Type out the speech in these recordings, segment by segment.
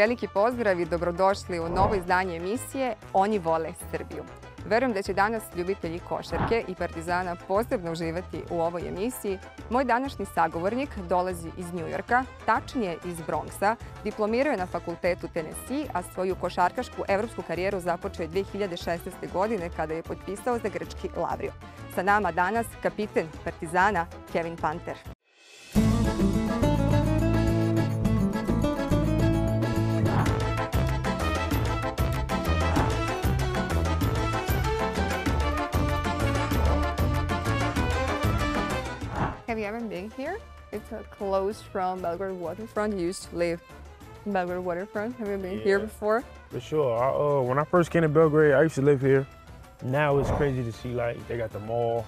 Veliki pozdrav i dobrodošli u novo izdanje emisije Oni vole Srbiju. Verujem da će danas ljubitelji košarke i Partizana posebno uživati u ovoj emisiji. Moj današnji sagovornik dolazi iz Njujorka, tačnije iz Bronxa, diplomirao je na fakultetu Tennessee, a svoju košarkašku evropsku karijeru započeo je 2016. godine kada je potpisao za grčki Lavrio. Sa nama danas kapiten Partizana Kevin Panter. Have you ever been here? It's close from Belgrade waterfront. You used to live in Belgrade waterfront. Have you been here before? For sure. When I first came to Belgrade, I used to live here. Now it's crazy to see, like, they got the mall,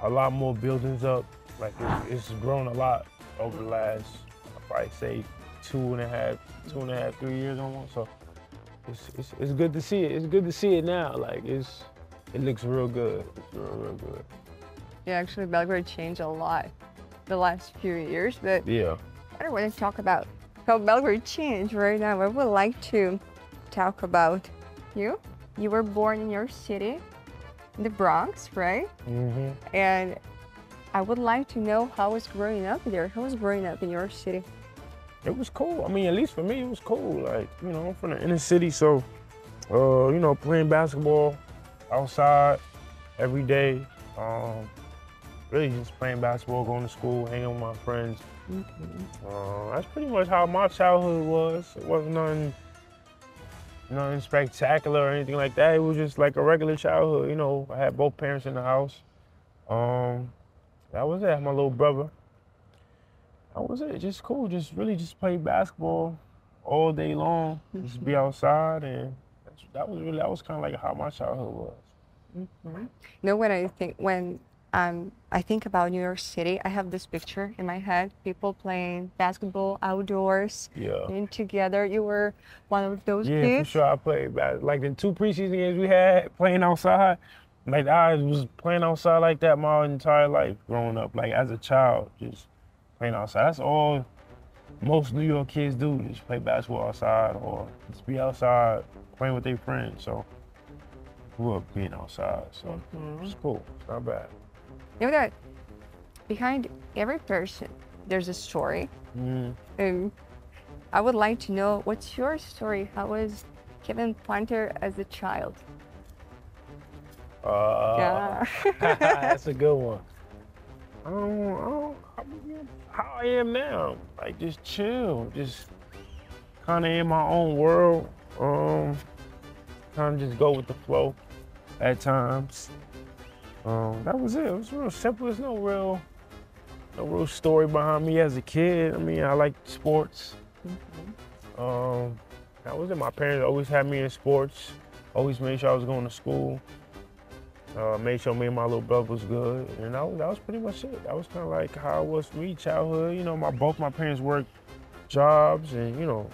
a lot more buildings up. Like, it's grown a lot over the last, I'd probably say, 2.5, 3 years almost. So it's good to see it. It's good to see it now. Like, it looks real good. It's real good. Yeah, actually, Belgrade changed a lot the last few years, but yeah, I don't want to talk about how Belgrade changed right now. I would like to talk about you. You were born in your city, in the Bronx, right? Mm-hmm. And I would like to know how was growing up there. How was growing up in your city? It was cool. I mean, at least for me, it was cool. Like, you know, I'm from the inner city, so, you know, playing basketball outside every day. Really just playing basketball, going to school, hanging with my friends. Mm-hmm. That's pretty much how my childhood was. It wasn't nothing spectacular or anything like that. It was just like a regular childhood. You know, I had both parents in the house. That was it. I had my little brother. That was it. Just cool. Just really just play basketball all day long. Mm-hmm. Just be outside, and that was kind of like how my childhood was. Mm-hmm. You know, when I think about New York City, I have this picture in my head, people playing basketball outdoors, and together. You were one of those kids? Yeah, for sure. I played basketball. Like the 2 preseason games we had, playing outside, like I was playing outside like that my entire life growing up, like as a child, just playing outside. That's all most New York kids do, just play basketball outside or just be outside playing with their friends. So we grew up being outside, so it's cool. It's not bad. You know that behind every person, there's a story. And I would like to know, what's your story? How was Kevin Panter as a child? That's a good one. How I am now, like just chill, just kind of in my own world. Kind of just go with the flow at times. That was it. It was real simple. There's no real story behind me as a kid. I mean, I liked sports. Mm-hmm. That was it. My parents always had me in sports. Always made sure I was going to school. Made sure me and my little brother was good. And that was pretty much it. That was kind of like how it was for me, childhood. You know, both my parents worked jobs and, you know,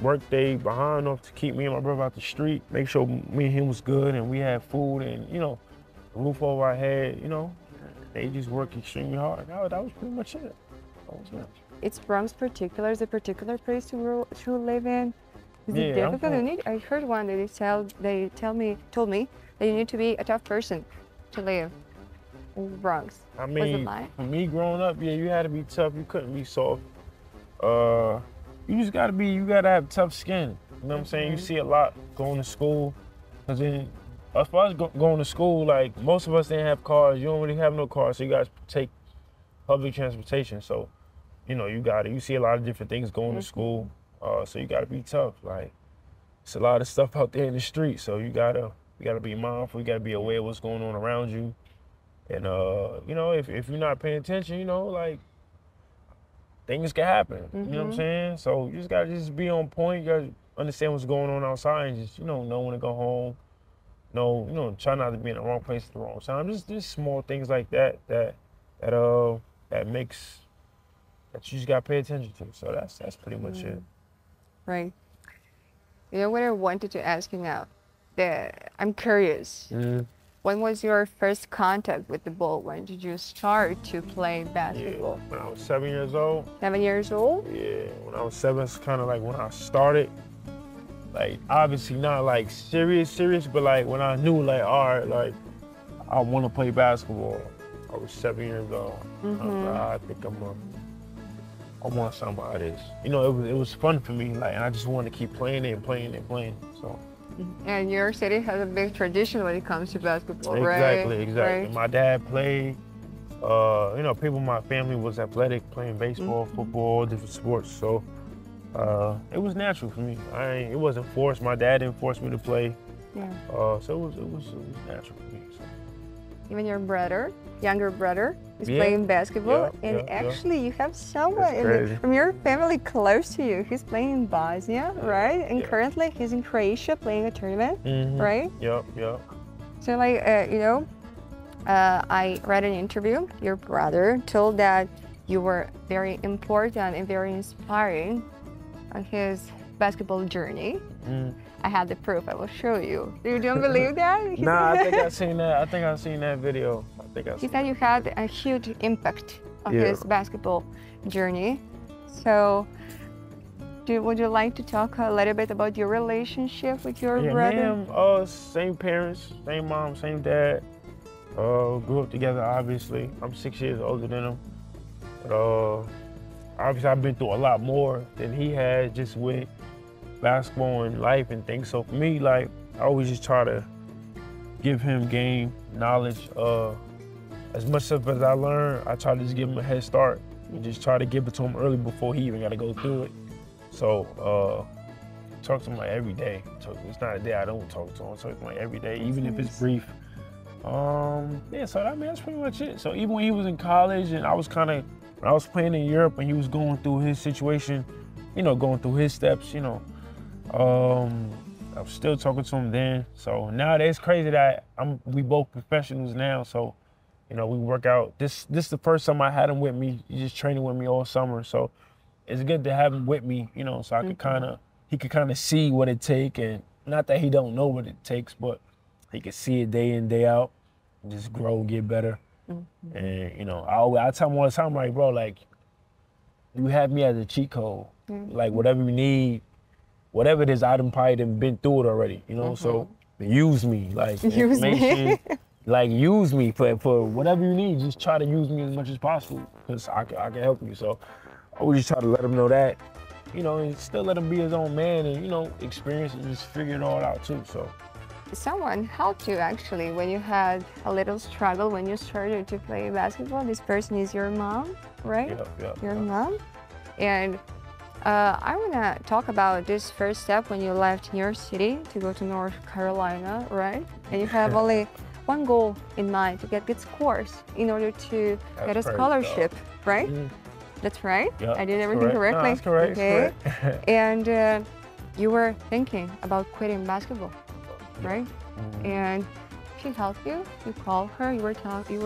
worked they behind enough to keep me and my brother out the street, make sure me and him was good and we had food and, you know, a roof over our head, you know. They just worked extremely hard. That was pretty much it. That was it. It's Bronx particular, is a particular place to live in? Is it difficult? I heard one that they told me that you need to be a tough person to live in the Bronx. I mean, for me growing up, yeah, you had to be tough. You couldn't be soft. You just you gotta have tough skin. You know what I'm saying? You see a lot going to school. Cause then, as far as going to school, like most of us didn't have cars. You don't really have no cars, so you guys take public transportation. So, you know, you see a lot of different things going to school. So you gotta be tough. Like, it's a lot of stuff out there in the street. So you gotta be mindful. You gotta be aware of what's going on around you. And you know, if you're not paying attention, you know, like things can happen. You know what I'm saying? So you just gotta be on point. You gotta understand what's going on outside and just, you know when to go home. You know, try not to be in the wrong place at the wrong time. Just small things like that makes that you just gotta pay attention to. So that's pretty much it. Right. You know what I wanted to ask you now? I'm curious. When was your first contact with the ball? When did you start to play basketball? Yeah, when I was 7 years old. 7 years old? Yeah, when I was 7, it's kind of like when I started. Like, obviously not like serious, but like when I knew like, all right, like I want to play basketball. I was 7 years old. I was like, I think I want something out of this. You know, it was fun for me, like, and I just wanted to keep playing and playing and playing. So. And New York City has a big tradition when it comes to basketball, right? Exactly. Right. My dad played. You know, people in my family was athletic, playing baseball, football, different sports. So it was natural for me. It wasn't forced. My dad didn't force me to play. Yeah. So it was natural for me. So. Even your brother, younger brother, is playing basketball, and actually you have someone from your family close to you. He's playing in Bosnia, right? And currently he's in Croatia playing a tournament, right? Yep. So like, you know, I read an interview. Your brother told that you were very important and very inspiring on his basketball journey. I have the proof. I will show you. You don't believe that? Nah, I think I've seen that. I think I've seen that video. He said you had a huge impact on his basketball journey. So, would you like to talk a little bit about your relationship with your brother? Yeah, same parents, same mom, same dad. Grew up together, obviously. I'm 6 years older than him. But obviously, I've been through a lot more than he has just with basketball and life and things. So for me, like, I always just try to give him game, knowledge. As much stuff as I learn, I try to just give him a head start and just try to give it to him early before he even got to go through it. So talk to him like every day. It's not a day I don't talk to him. I talk to him like every day, even if it's brief. Yeah, so I mean, that's pretty much it. So even when he was in college and when I was playing in Europe and he was going through his situation, you know, going through his steps, you know, I was still talking to him then. So now it's crazy that we both professionals now. So, you know, we work out. This is the first time I had him with me. He's just training with me all summer. So it's good to have him with me, you know, so he could kind of see what it takes, and not that he don't know what it takes, but he could see it day in, day out, and just grow, get better. And, you know, I tell him all the time, like, bro, like, you have me as a cheat code. Like, whatever you need, whatever it is, I probably been through it already, you know? So use me, like, use me. Like, use me for whatever you need. Just try to use me as much as possible, because I can help you. So I always just try to let him know that, you know, and still let him be his own man and, you know, experience and just figure it all out too, so. Someone helped you actually when you had a little struggle when you started to play basketball. This person is your mom, right? Your mom. And I want to talk about this first step when you left New York City to go to North Carolina, right? And you have only one goal in mind, to get good scores in order to get a scholarship, right? That's right? I did everything correctly? No, that's correct. Okay. That's correct. And you were thinking about quitting basketball, right? And she helped you. You called her. You were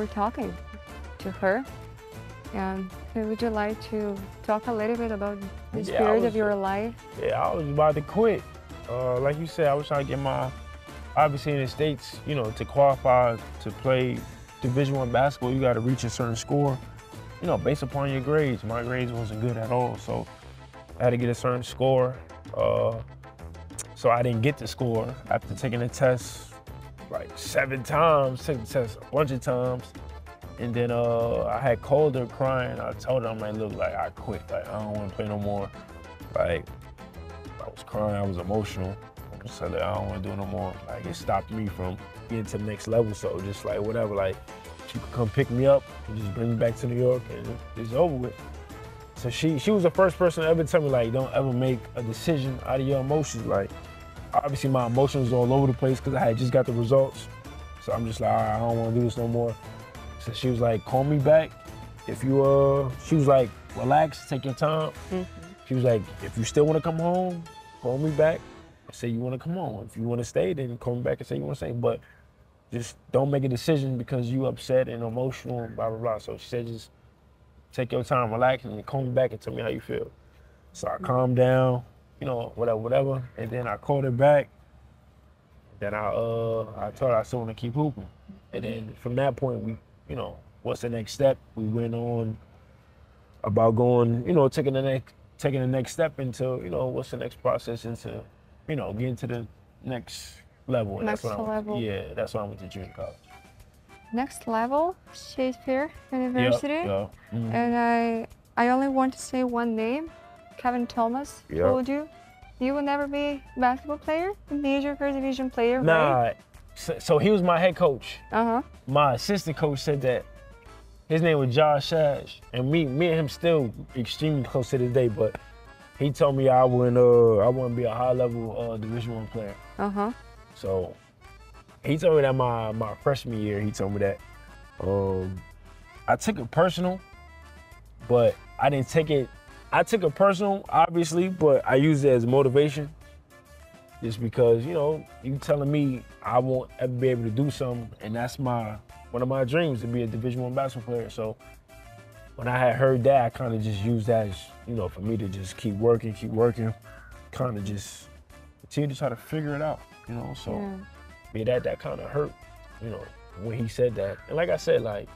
talking to her. And would you like to talk a little bit about this period of your life? Yeah, I was about to quit. Like you said, I was trying to get obviously in the States, you know, to qualify to play Division I basketball, you got to reach a certain score, you know, based upon your grades. My grades wasn't good at all, so I had to get a certain score. So I didn't get the score after taking the test like 7 times, took the test a bunch of times. And then I had called her crying. I told her, I'm like, look, like, I quit. Like, I don't want to play no more. Like, I was crying, I was emotional. I said, like, I don't want to do it no more. Like, it stopped me from getting to the next level. So just like, whatever, like, she could come pick me up and just bring me back to New York, and it's over with. So she was the first person to ever tell me, like, don't ever make a decision out of your emotions. Like, obviously my emotions was all over the place because I had just got the results. So I'm just like, all right, I don't want to do this no more. So she was like, call me back if you, she was like, relax, take your time. She was like, if you still want to come home, call me back and say you want to come home. If you want to stay, then call me back and say you want to stay. But just don't make a decision because you upset and emotional, blah, blah, blah. So she said, just take your time, relax, and call me back and tell me how you feel. So I calmed down, you know, whatever. And then I called her back. Then I told her I still want to keep hooping. And then from that point, we, you know, what's the next step? We went on about going, you know, taking the next step into, you know, what's the next process into, you know, getting to the next level. And Next that's what level. that's why I went to junior college. Next level, Shakespeare University. Yep. Mhm. And I only want to say one name. Kevin Thomas told you will never be a basketball player, a major first division player, right? Nah, so he was my head coach. My assistant coach said that his name was Josh Ash, and me and him still extremely close to this day. But he told me I wouldn't be a high level Division I player. So he told me that my freshman year. He told me that. I took it personal, but I didn't take it. I took it personal, obviously, but I used it as motivation. Just because, you know, you telling me I won't ever be able to do something, and that's one of my dreams, to be a Division I basketball player. So when I had heard that, I kind of just used that as, you know, for me to just keep working, kind of just continue to try to figure it out, you know. So that kind of hurt, you know, when he said that. And like I said, like,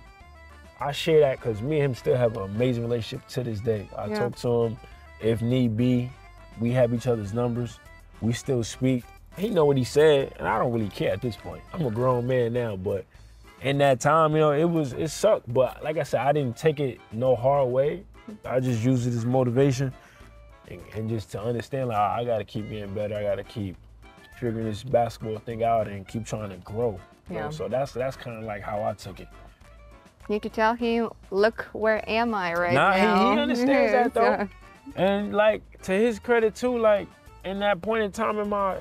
I share that because me and him still have an amazing relationship to this day. I talk to him if need be. We have each other's numbers. We still speak. He know what he said, and I don't really care at this point. I'm a grown man now, but in that time, you know, it sucked. But like I said, I didn't take it no hard way. I just used it as motivation and just to understand, like, I gotta keep getting better. I gotta keep figuring this basketball thing out and keep trying to grow. You know? So that's kind of like how I took it. Need to tell him, look, where am I right now? He understands that though. And like, to his credit too, like, in that point in time in my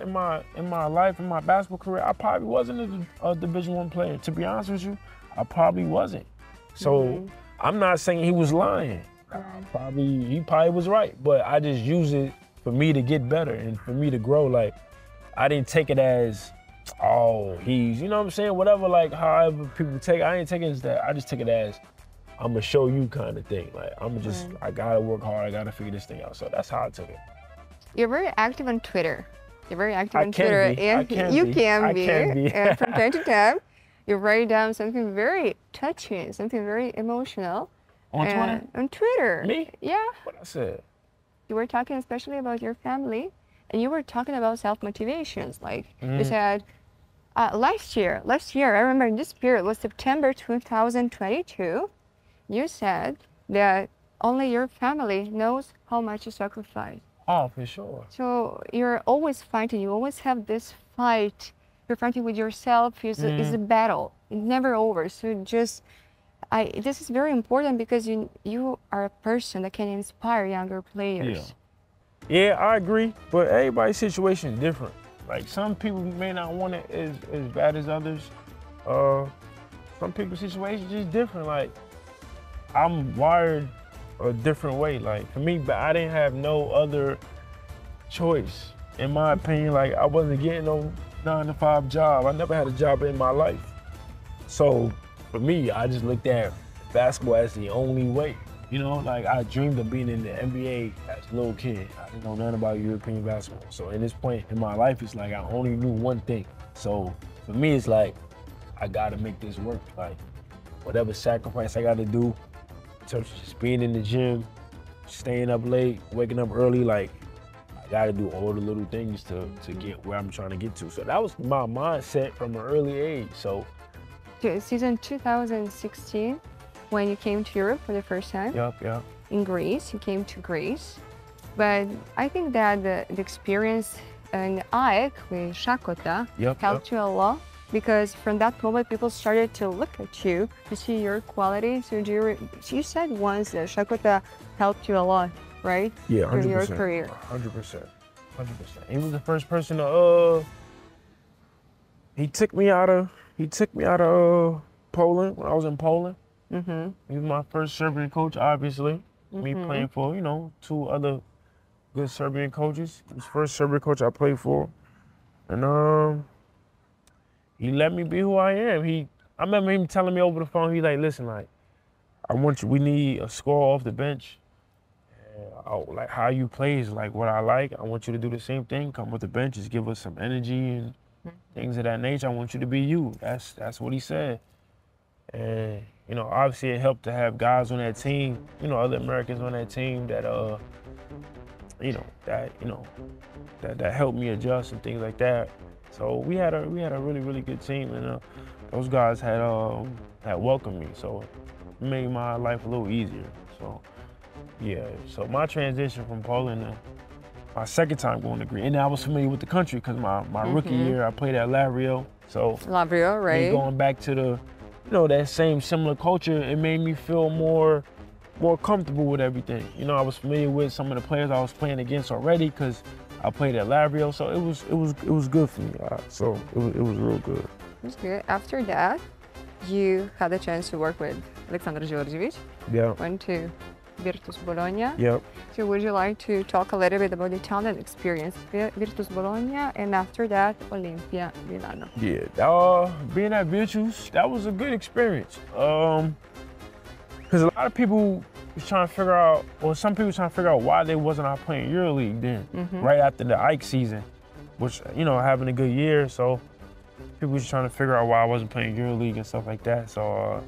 life, in my basketball career, I probably wasn't a Division I player. To be honest with you, I probably wasn't. So I'm not saying he was lying. He probably was right, but I just used it for me to get better and for me to grow. Like, I didn't take it as, oh, he's, you know what I'm saying? Whatever, like, however people take it, I ain't take it as that. I just take it as, I'm gonna show you kind of thing. Like, I gotta work hard, I gotta figure this thing out. So that's how I took it. You're very active on Twitter. And you can be. And from time to time, you write down something very touching, something very emotional. On Twitter? On Twitter. Me? Yeah. What I said? You were talking especially about your family, and you were talking about self-motivations. Like, you said, last year, I remember in this period, it was September 2022, you said that only your family knows how much you sacrifice. Oh, for sure. So you're always fighting. You always have this fight. You're fighting with yourself. It's a battle. It's never over. So this is very important because you are a person that can inspire younger players. Yeah, I agree. But everybody's situation is different. Like, some people may not want it as bad as others. Some people's situation is just different. Like, I'm wired a different way. Like, for me, but I didn't have no other choice. In my opinion, like, I wasn't getting no 9-to-5 job. I never had a job in my life. So for me, I just looked at basketball as the only way. You know, like, I dreamed of being in the NBA as a little kid. I didn't know nothing about European basketball. So in this point in my life, it's like I only knew one thing. So for me, it's like, I gotta make this work. Like, whatever sacrifice I gotta do, in terms of just being in the gym, staying up late, waking up early, like, I gotta do all the little things to get where I'm trying to get to. So that was my mindset from an early age. So season 2016, when you came to Europe for the first time. Yep. In Greece, you came to Greece. But I think that the experience in AEK with Shakota helped you a lot, because from that moment, people started to look at you to see your quality. So you said once that Shakota helped you a lot, right? Yeah, 100%. In your career. 100%. He was the first person to, he took me out of Poland when I was in Poland. He was my first Serbian coach, obviously. Me playing for, 2 other good Serbian coaches. He was the first Serbian coach I played for. And he let me be who I am. I remember him telling me over the phone, he's like, listen, like, we need a scorer off the bench. And like, how you play is like what I like. I want you to do the same thing. Come with the bench, just give us some energy and things of that nature. I want you to be you. That's what he said. And, you know, obviously it helped to have guys on that team, you know, other Americans on that team that, that helped me adjust and things like that. So we had a really good team, and those guys had welcomed me, so it made my life a little easier. So yeah, so my transition from Poland to my second time going to Greece, and I was familiar with the country because my rookie year I played at Lavrio. So Lavrio, right? Going back to the, you know, that same similar culture, it made me feel more comfortable with everything. You know, I was familiar with some of the players I was playing against already because I played at Lavrio, so it was good for me. So it was real good. It was good. After that, you had a chance to work with Aleksandar Đorđević. Yeah. Went to Virtus Bologna. Yep. So would you like to talk a little bit about the Italian experience, Virtus Bologna, and after that, Olimpia Milano? Yeah, being at Virtus, that was a good experience. Because a lot of people was trying to figure out, or some people trying to figure out why they wasn't out playing EuroLeague then, right after the Ike season, which, you know, having a good year. So people was trying to figure out why I wasn't playing EuroLeague and stuff like that. So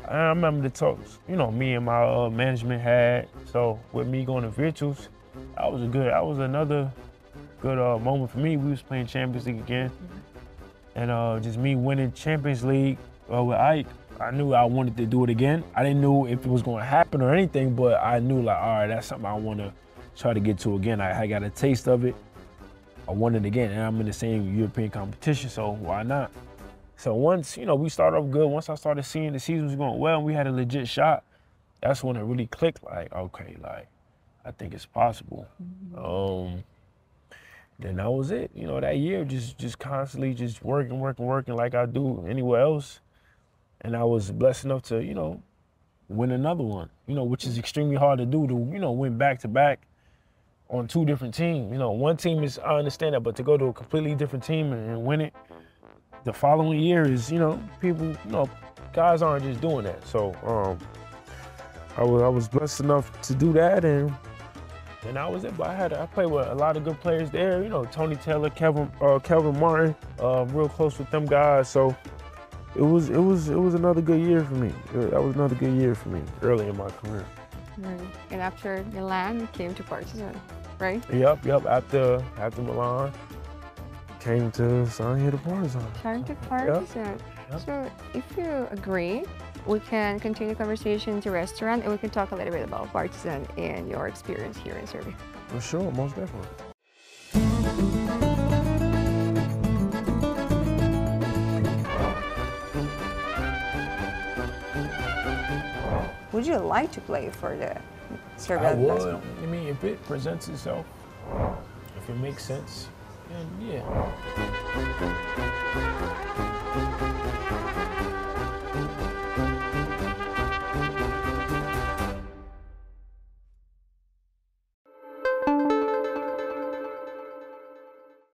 I remember the talks, you know, me and my management had. So with me going to Virtus, that was another good moment for me. We was playing Champions League again, and just me winning Champions League with Ike. I knew I wanted to do it again. I didn't know if it was going to happen or anything, but I knew, like, all right, that's something I want to try to get to again. I got a taste of it. I want it again, and I'm in the same European competition, so why not? So once, you know, we started off good, once I started seeing the season was going well and we had a legit shot, that's when it really clicked, like, okay, like, I think it's possible. Then that was it. You know, that year, just constantly just working like I do anywhere else. And I was blessed enough to, you know, win another one, you know, which is extremely hard to do, to, you know, win back-to-back on two different teams. You know, one team is, I understand that, but to go to a completely different team and win it the following year is, you know, people, you know, guys aren't just doing that. So I was blessed enough to do that, and that was it. But I played with a lot of good players there, you know, Tony Taylor, Kevin Martin, real close with them guys. So it was another good year for me. That was another good year for me early in my career. Right. And after Milan, you came to Partizan, right? Yep. After Milan, came to sign here to Partizan. Came to Partizan. Yep. So if you agree, we can continue the conversation to restaurant, and we can talk a little bit about Partizan and your experience here in Serbia. For sure, most definitely. Would you like to play for the Serbia? I would. I mean, if it presents itself, if it makes sense, then yeah.